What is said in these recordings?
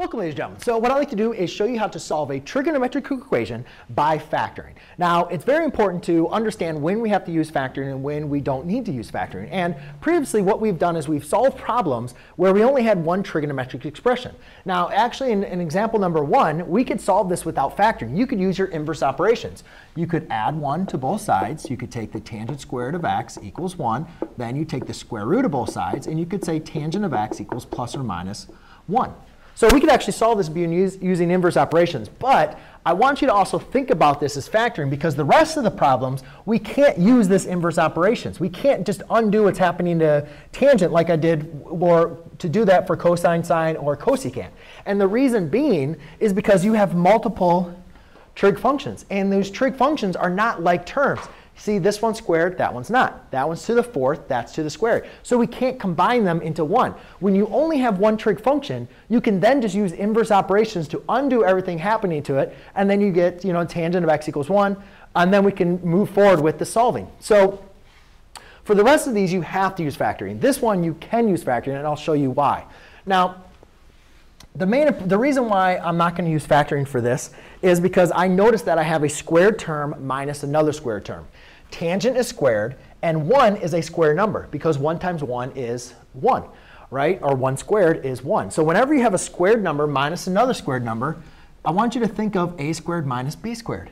Welcome, ladies and gentlemen. So what I'd like to do is show you how to solve a trigonometric equation by factoring. Now, it's very important to understand when we have to use factoring and when we don't need to use factoring. And previously, what we've done is we've solved problems where we only had one trigonometric expression. Now, actually, in example number 1, we could solve this without factoring. You could use your inverse operations. You could add 1 to both sides. You could take the tangent squared of x equals 1. Then you take the square root of both sides, and you could say tangent of x equals plus or minus 1. So we could actually solve this using inverse operations. But I want you to also think about this as factoring, because the rest of the problems, we can't use this inverse operations. We can't just undo what's happening to tangent like I did, or to do that for cosine, sine, or cosecant. And the reason being is because you have multiple trig functions. And those trig functions are not like terms. See, this one's squared, that one's not. That one's to the fourth, that's to the squared. So we can't combine them into one. When you only have one trig function, you can then just use inverse operations to undo everything happening to it. And then you get, tangent of x equals 1. And then we can move forward with the solving. So for the rest of these, you have to use factoring. This one, you can use factoring, and I'll show you why. Now, the reason why I'm not going to use factoring for this is because I noticed that I have a squared term minus another squared term. Tangent is squared, and 1 is a square number, because 1 times 1 is 1, right? Or 1 squared is 1. So whenever you have a squared number minus another squared number, I want you to think of a squared minus b squared,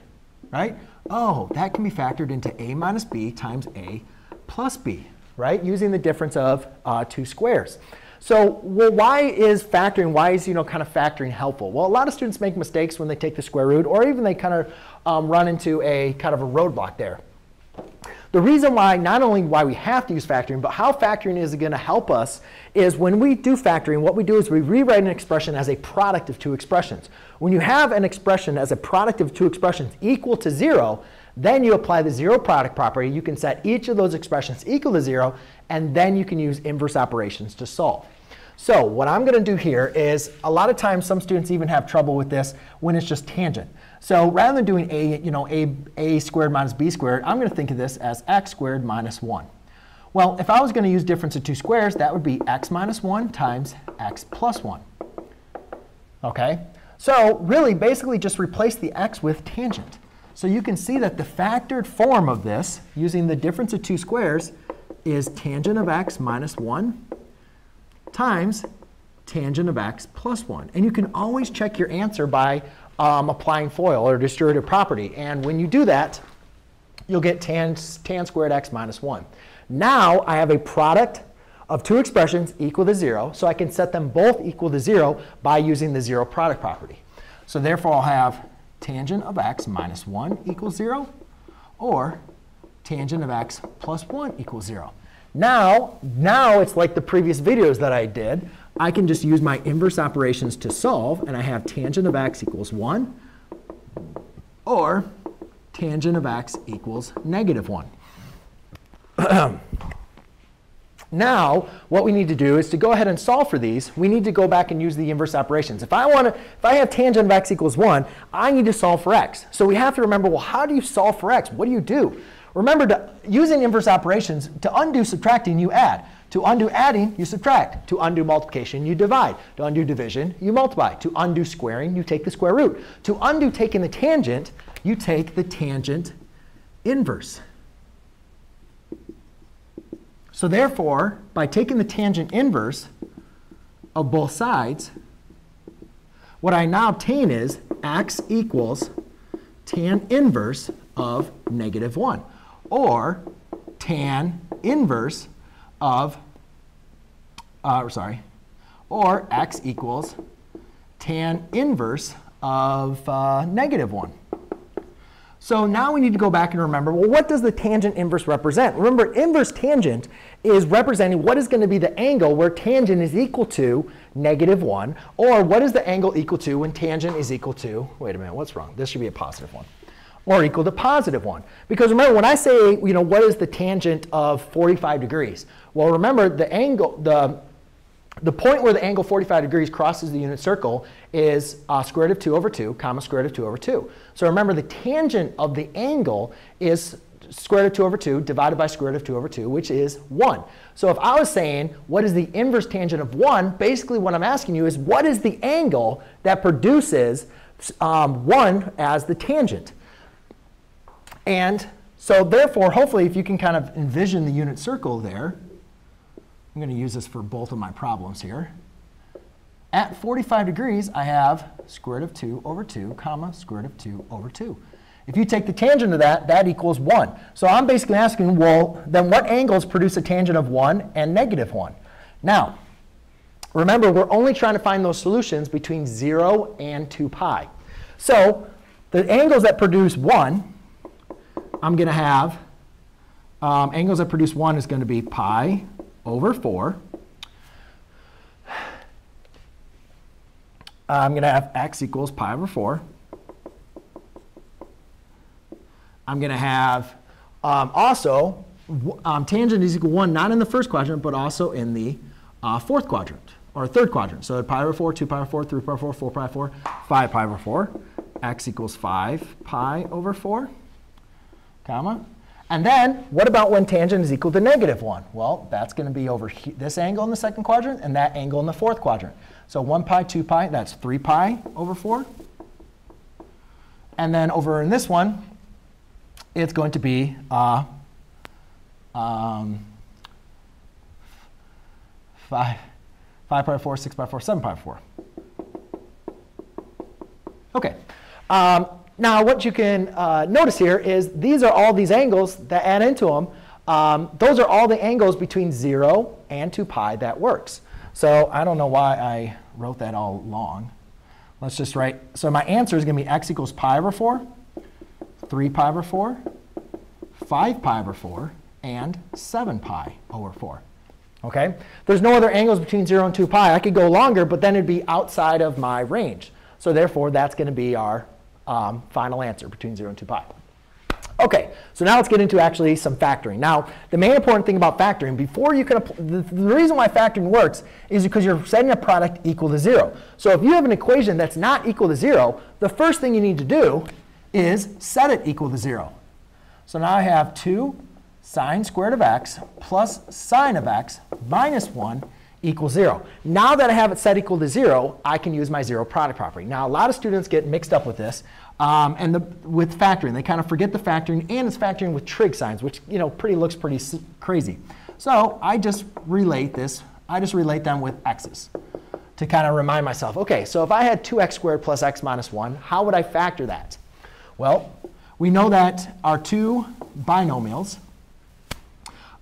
right? Oh, that can be factored into a minus b times a plus b, right? Using the difference of two squares. So, well, why is factoring helpful? Well, a lot of students make mistakes when they take the square root, or even they kind of run into a kind of a roadblock there. The reason why, not only why we have to use factoring, but how factoring is going to help us is when we do factoring, what we do is we rewrite an expression as a product of two expressions. When you have an expression as a product of two expressions equal to 0, then you apply the zero product property. You can set each of those expressions equal to 0, and then you can use inverse operations to solve. So what I'm going to do here is, a lot of times some students even have trouble with this when it's just tangent. So rather than doing a squared minus b squared, I'm going to think of this as x squared minus 1. Well, if I was going to use difference of two squares, that would be x minus 1 times x plus 1. OK? So really, basically just replace the x with tangent. So you can see that the factored form of this, using the difference of two squares, is tangent of x minus 1 times tangent of x plus 1. And you can always check your answer by applying FOIL, or distributive property. And when you do that, you'll get tan squared x minus 1. Now I have a product of two expressions equal to 0. So I can set them both equal to 0 by using the zero product property. So therefore, I'll have tangent of x minus 1 equals 0, or tangent of x plus 1 equals 0. Now it's like the previous videos that I did. I can just use my inverse operations to solve, and I have tangent of x equals 1, or tangent of x equals negative 1. Now, what we need to do is to go ahead and solve for these. We need to go back and use the inverse operations. If I have tangent of x equals 1, I need to solve for x. So we have to remember, well, how do you solve for x? What do you do? Remember, using inverse operations, to undo subtracting, you add. To undo adding, you subtract. To undo multiplication, you divide. To undo division, you multiply. To undo squaring, you take the square root. To undo taking the tangent, you take the tangent inverse. So therefore, by taking the tangent inverse of both sides, what I now obtain is x equals tan inverse of negative 1, or tan inverse of, or x equals tan inverse of negative 1. So now we need to go back and remember, well, what does the tangent inverse represent? Remember, inverse tangent is representing what is going to be the angle where tangent is equal to negative 1, or what is the angle equal to when tangent is equal to, wait a minute, what's wrong? This should be a positive 1. Or equal to positive 1. Because remember, when I say, what is the tangent of 45 degrees? Well, remember, the angle, the point where the angle 45 degrees crosses the unit circle is square root of 2 over 2, comma square root of 2 over 2. So remember, the tangent of the angle is square root of 2 over 2 divided by square root of 2 over 2, which is 1. So if I was saying, what is the inverse tangent of 1, basically what I'm asking you is, what is the angle that produces 1 as the tangent? And so therefore, hopefully, if you can kind of envision the unit circle there, I'm going to use this for both of my problems here. At 45 degrees, I have square root of 2 over 2, comma, square root of 2 over 2. If you take the tangent of that, that equals 1. So I'm basically asking, well, then what angles produce a tangent of 1 and negative 1? Now, remember, we're only trying to find those solutions between 0 and 2 pi. So the angles that produce 1, I'm going to have, angles that produce 1 is going to be pi over 4. I'm going to have x equals pi over 4. I'm going to have also tangent is equal to 1, not in the first quadrant, but also in the fourth quadrant, or third quadrant. So pi over 4, 2 pi over 4, 3 pi over 4, 4 pi over 4, 5 pi over 4. X equals 5 pi over 4, comma. And then what about when tangent is equal to negative 1? Well, that's going to be over this angle in the second quadrant and that angle in the fourth quadrant. So 1 pi, 2 pi, that's 3 pi over 4. And then over in this one, it's going to be 5 pi over 4, 6 pi over 4, 7 pi over 4. OK. Now, what you can notice here is these are all these angles that add into them. Those are all the angles between 0 and 2 pi that works. So I don't know why I wrote that all long. Let's just write. So my answer is going to be x equals pi over 4, 3 pi over 4, 5 pi over 4, and 7 pi over 4. OK? There's no other angles between 0 and 2 pi. I could go longer, but then it'd be outside of my range. So therefore, that's going to be our final answer between 0 and 2 pi. OK, so now let's get into actually some factoring. Now, the main important thing about factoring, before you can, the reason why factoring works is because you're setting a product equal to 0. So if you have an equation that's not equal to 0, the first thing you need to do is set it equal to 0. So now I have 2 sine squared of x plus sine of x minus 1 equals 0. Now that I have it set equal to 0, I can use my zero product property. Now, a lot of students get mixed up with this with factoring. They kind of forget the factoring, and it's factoring with trig signs, which looks pretty crazy. So I just relate this. I just relate them with x's to kind of remind myself, OK, so if I had 2x squared plus x minus 1, how would I factor that? Well, we know that our two binomials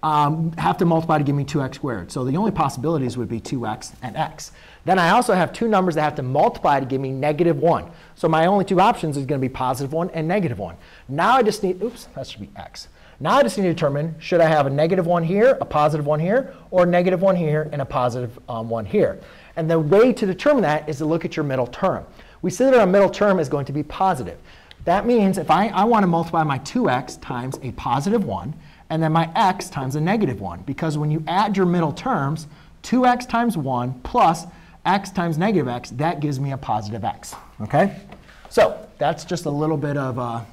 have to multiply to give me 2x squared. So the only possibilities would be 2x and x. Then I also have two numbers that have to multiply to give me negative 1. So my only two options is going to be positive 1 and negative 1. Now I just need, oops, that should be x. Now I just need to determine, should I have a negative 1 here, a positive 1 here, or a negative 1 here, and a positive 1 here? And the way to determine that is to look at your middle term. We see that our middle term is going to be positive. That means if I want to multiply my 2x times a positive 1, and then my x times a negative 1. Because when you add your middle terms, 2x times 1 plus x times negative x, that gives me a positive x. OK? So that's just a little bit of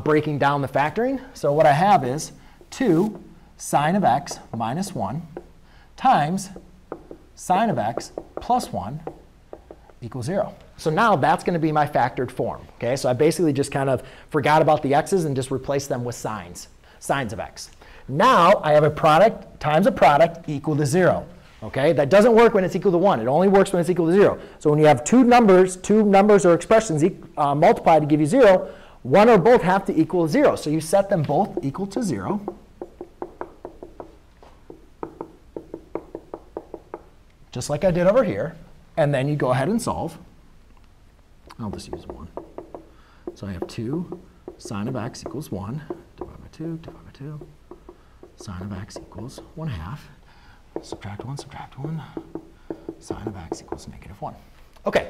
breaking down the factoring. So what I have is 2 sine of x minus 1 times sine of x plus 1 equals 0. So now that's going to be my factored form. OK, so I basically just kind of forgot about the x's and just replaced them with sines of x. Now I have a product times a product equal to 0. OK, that doesn't work when it's equal to 1. It only works when it's equal to 0. So when you have two numbers or expressions multiplied to give you 0, one or both have to equal 0. So you set them both equal to 0. Just like I did over here. And then you go ahead and solve. I'll just use 1. So I have 2 sine of x equals 1 divided by 2 divided by 2. Sine of x equals 1/2. Subtract 1, subtract 1. Sine of x equals negative 1. OK.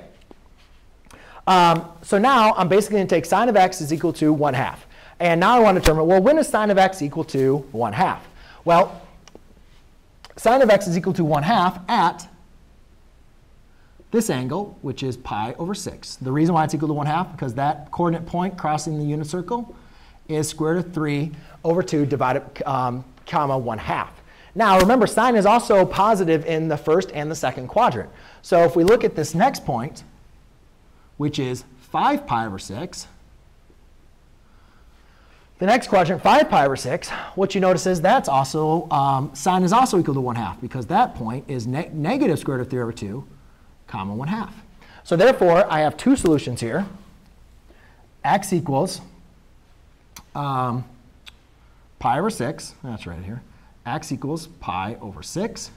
So now I'm basically going to take sine of x is equal to 1/2. And now I want to determine, well, when is sine of x equal to 1/2? Well, sine of x is equal to 1/2 at this angle, which is pi over 6. The reason why it's equal to 1/2, because that coordinate point crossing the unit circle is square root of 3 over 2 divided, comma 1/2. Now remember, sine is also positive in the first and the second quadrant. So if we look at this next point, which is 5 pi over 6, the next quadrant, 5 pi over 6, what you notice is that's also, sine is also equal to 1/2, because that point is negative square root of 3 over 2, comma 1/2. So therefore, I have two solutions here. X equals pi over 6. That's right here. X equals pi over 6,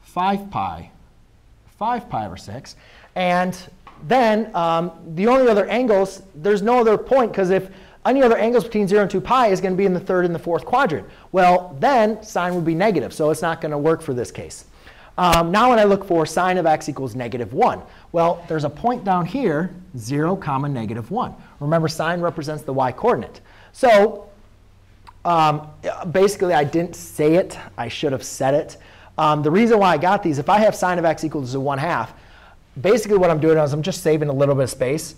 5 pi over 6. And then the only other angles, there's no other point, because if any other angles between 0 and 2 pi is going to be in the third and the fourth quadrant. Well, then sine would be negative, so it's not going to work for this case. Now when I look for sine of x equals -1, well, there's a point down here, 0, comma -1. Remember, sine represents the y-coordinate. So basically, I didn't say it. I should have said it. The reason why I got these, if I have sine of x equals to 1/2, basically what I'm doing is I'm just saving a little bit of space.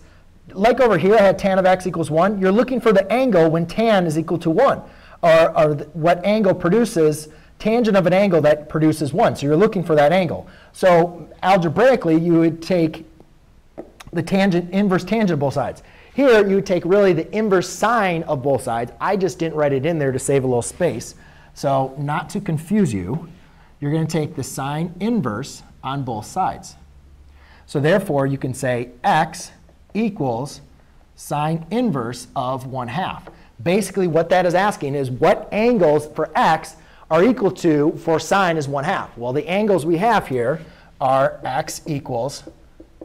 Like over here, I had tan of x equals 1. You're looking for the angle when tan is equal to 1, or what angle produces tangent of an angle that produces 1. So you're looking for that angle. So algebraically, you would take the tangent, inverse tangent of both sides. Here, you would take really the inverse sine of both sides. I just didn't write it in there to save a little space. So not to confuse you, you're going to take the sine inverse on both sides. So therefore, you can say x equals sine inverse of 1/2. Basically, what that is asking is what angles for x are equal to for sine is 1/2. Well, the angles we have here are x equals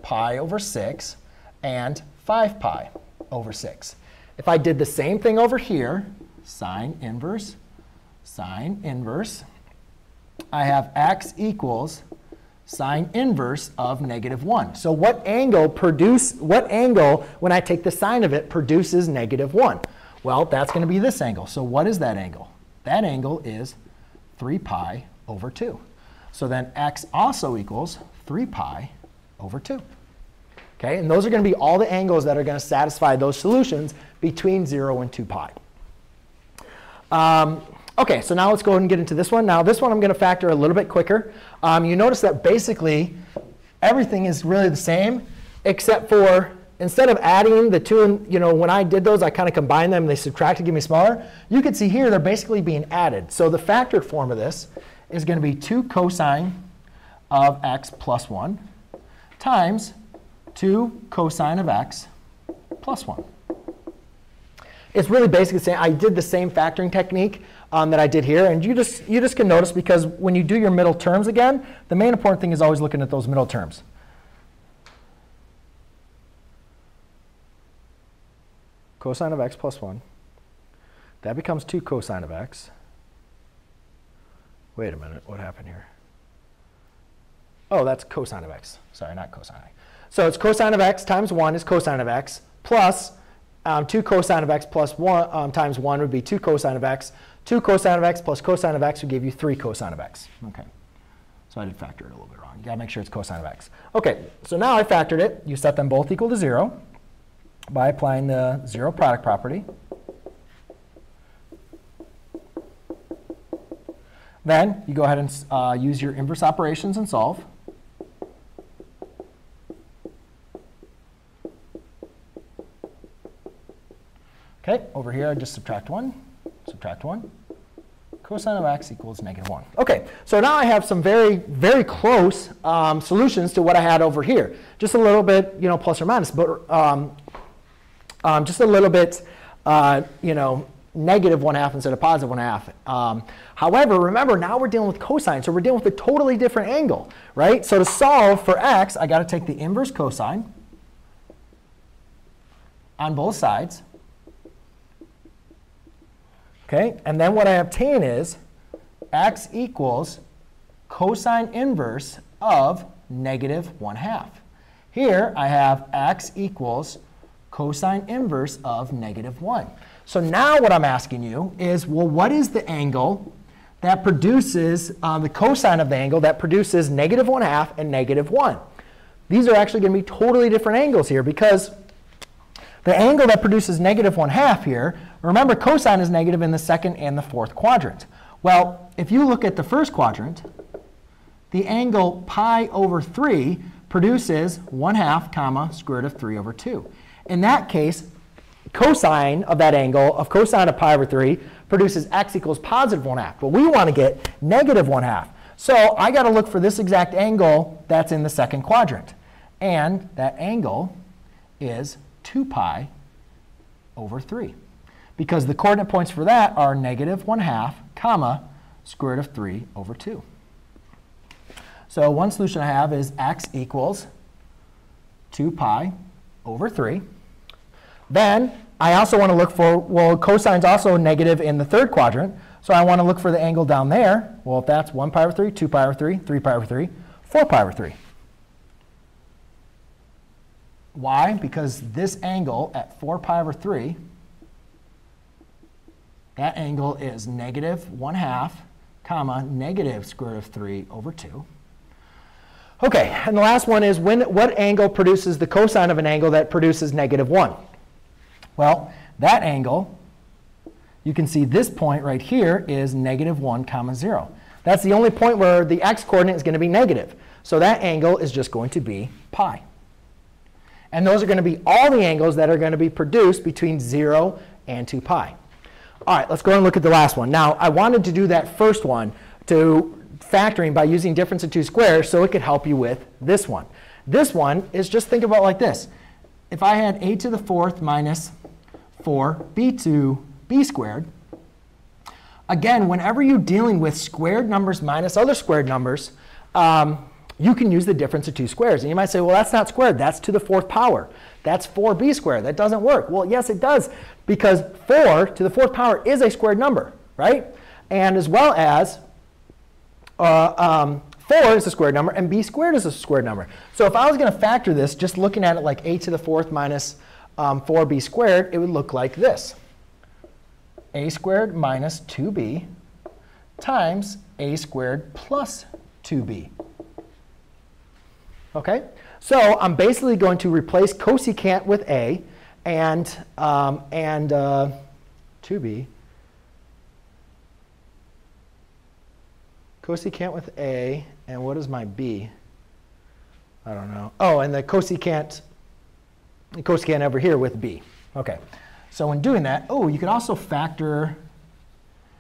pi over 6 and 5 pi over 6. If I did the same thing over here, sine inverse, I have x equals sine inverse of -1. So what angle when I take the sine of it produces -1? Well, that's going to be this angle. So what is that angle? That angle is 3 pi over 2. So then x also equals 3 pi over 2. Okay, and those are going to be all the angles that are going to satisfy those solutions between 0 and 2 pi. OK, so now let's go ahead and get into this one. Now, this one I'm going to factor a little bit quicker. You notice that basically everything is really the same, except for instead of adding the two, and when I did those, I kind of combined them. They subtracted to give me smaller. You can see here they're basically being added. So the factored form of this is going to be 2 cosine of x plus 1 times 2 cosine of x plus 1. It's really basically saying I did the same factoring technique that I did here. And you just can notice, because when you do your middle terms again, the main important thing is always looking at those middle terms. Cosine of x plus 1. That becomes 2 cosine of x. Wait a minute. What happened here? Oh, that's cosine of x. Sorry, not cosine. So it's cosine of x times 1 is cosine of x, plus 2 cosine of x plus 1 times 1 would be 2 cosine of x. 2 cosine of x plus cosine of x would give you 3 cosine of x. OK. So I did factor it a little bit wrong. You got to make sure it's cosine of x. OK, so now I factored it. You set them both equal to 0 by applying the zero product property. Then you go ahead and use your inverse operations and solve. OK, over here, I just subtract 1, subtract 1. Cosine of x equals -1. OK, so now I have some very, very close solutions to what I had over here. Just a little bit, plus or minus, but just a little bit, negative 1/2 instead of positive 1/2. However, remember, now we're dealing with cosine, so we're dealing with a totally different angle, right? So to solve for x, I got to take the inverse cosine on both sides. OK, and then what I obtain is x equals cosine inverse of -1/2. Here I have x equals cosine inverse of -1. So now what I'm asking you is, well, what is the angle that produces the cosine of the angle that produces -1/2 and -1? These are actually going to be totally different angles here, because The angle that produces negative 1/2 here, remember cosine is negative in the second and the fourth quadrant. Well, if you look at the first quadrant, the angle pi over 3 produces 1/2 comma square root of 3 over 2. In that case, cosine of that angle, of cosine of pi over 3, produces x equals positive 1/2. But we want to get negative 1/2. So I got to look for this exact angle that's in the second quadrant. And that angle is 2 pi over 3. Because the coordinate points for that are negative 1/2 comma square root of 3 over 2. So one solution I have is x equals 2 pi over 3. Then I also want to look for, well, cosine's also negative in the third quadrant. So I want to look for the angle down there. Well, if that's 1 pi over 3, 2 pi over 3, 3 pi over 3, 4 pi over 3. Why? Because this angle at 4 pi over 3, that angle is negative 1/2 comma negative square root of 3 over 2. OK, and the last one is what angle produces the cosine of an angle that produces negative 1? Well, that angle, you can see this point right here is negative 1 comma 0. That's the only point where the x coordinate is going to be negative. So that angle is just going to be pi. And those are going to be all the angles that are going to be produced between 0 and 2 pi. All right, let's go and look at the last one. Now, I wanted to do that first one to factoring by using difference of two squares so it could help you with this one. This one is just think about it like this. If I had a to the fourth minus 4b to b squared, again, whenever you're dealing with squared numbers minus other squared numbers, you can use the difference of two squares. And you might say, well, that's not squared. That's to the fourth power. That's 4b squared. That doesn't work. Well, yes, it does, because 4 to the fourth power is a squared number, right? And as well as 4 is a squared number, and b squared is a squared number. So if I was going to factor this, just looking at it like a to the fourth minus 4b squared, it would look like this. A squared minus 2b times a squared plus 2b. OK? So I'm basically going to replace cosecant with a and 2b. Cosecant with a, and what is my b? I don't know. Oh, and the cosecant over here with b. OK. So when doing that, oh, you could also factor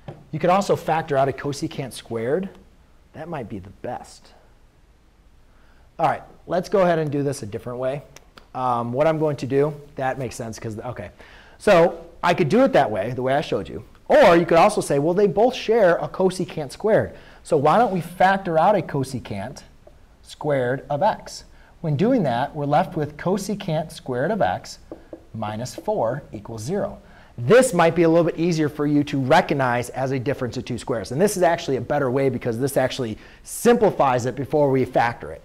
out a cosecant squared. That might be the best. All right, let's go ahead and do this a different way. What I'm going to do, that makes sense because, OK. So I could do it that way, the way I showed you. Or you could also say, well, they both share a cosecant squared. So why don't we factor out a cosecant squared of x? When doing that, we're left with cosecant squared of x minus 4 equals 0. This might be a little bit easier for you to recognize as a difference of two squares. And this is actually a better way because this actually simplifies it before we factor it.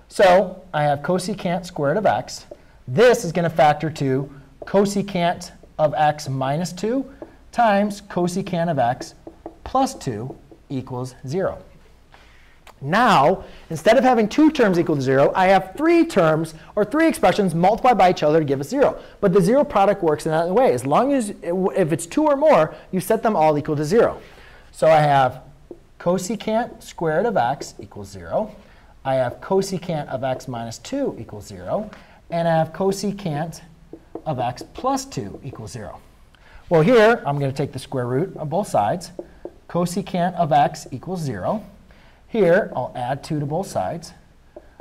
So I have cosecant squared of x. This is going to factor to cosecant of x minus 2 times cosecant of x plus 2 equals 0. Now, instead of having two terms equal to 0, I have three terms or three expressions multiplied by each other to give us 0. But the 0 product works in that way. As long as, if it's 2 or more, you set them all equal to 0. So I have cosecant squared of x equals 0. I have cosecant of x minus 2 equals 0. And I have cosecant of x plus 2 equals 0. Well, here, I'm going to take the square root of both sides. Cosecant of x equals 0. Here, I'll add 2 to both sides.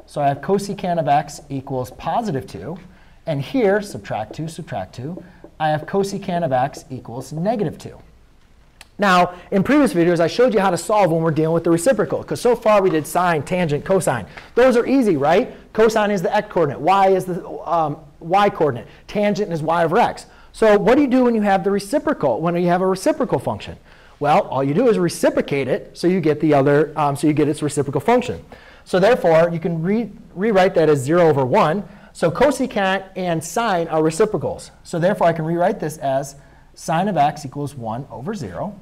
So I have cosecant of x equals positive 2. And here, subtract 2, subtract 2. I have cosecant of x equals negative 2. Now, in previous videos, I showed you how to solve when we're dealing with the reciprocal. Because so far, we did sine, tangent, cosine. Those are easy, right? Cosine is the x coordinate. Y is the y coordinate. Tangent is y over x. So what do you do when you have the reciprocal, when you have a reciprocal function? Well, all you do is reciprocate it so you get the other, so you get its reciprocal function. So therefore, you can rewrite that as 0 over 1. So cosecant and sine are reciprocals. So therefore, I can rewrite this as sine of x equals 1 over 0.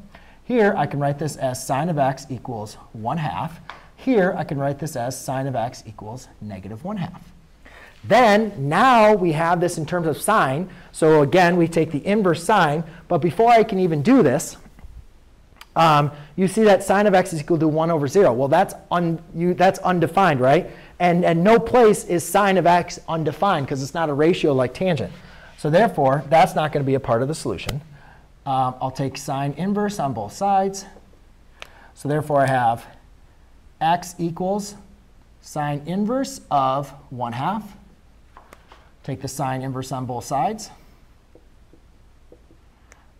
Here, I can write this as sine of x equals 1/2. Here, I can write this as sine of x equals negative 1/2. Then now we have this in terms of sine. So again, we take the inverse sine. But before I can even do this, you see that sine of x is equal to 1 over 0. Well, that's undefined, right? And at no place is sine of x undefined because it's not a ratio like tangent. So therefore, that's not going to be a part of the solution. I'll take sine inverse on both sides. So therefore, I have x equals sine inverse of 1/2. Take the sine inverse on both sides.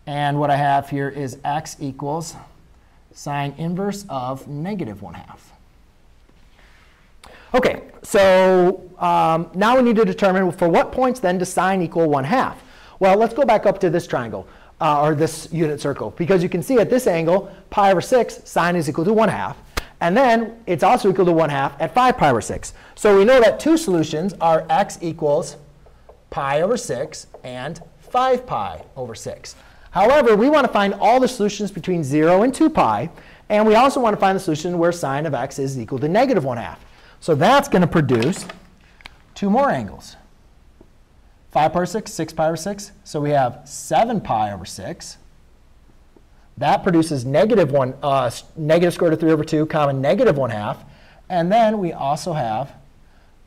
And what I have here is x equals sine inverse of negative 1/2. OK, so now we need to determine for what points then does sine equal 1/2. Well, let's go back up to this triangle, or this unit circle. Because you can see at this angle, pi over 6, sine is equal to 1/2. And then it's also equal to 1/2 at 5 pi over 6. So we know that two solutions are x equals pi over 6 and 5 pi over 6. However, we want to find all the solutions between 0 and 2 pi. And we also want to find the solution where sine of x is equal to negative 1/2. So that's going to produce two more angles. 5 pi over 6, 6 pi over 6. So we have 7 pi over 6. That produces negative square root of 3 over 2, comma negative 1/2. And then we also have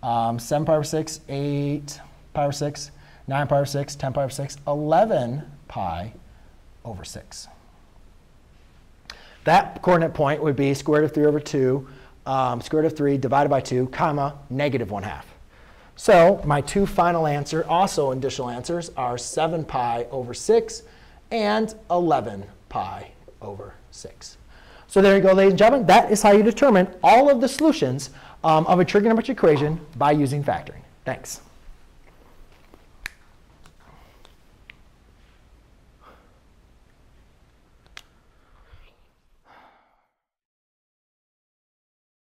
7 pi over 6, 8 pi over 6, 9 pi over 6, 10 pi over 6, 11 pi over 6. That coordinate point would be square root of 3 over 2, square root of 3 divided by 2, comma negative 1/2. So my two final answers, also additional answers, are 7 pi over 6 and 11 pi over 6. So there you go, ladies and gentlemen. That is how you determine all of the solutions of a trigonometric equation by using factoring. Thanks.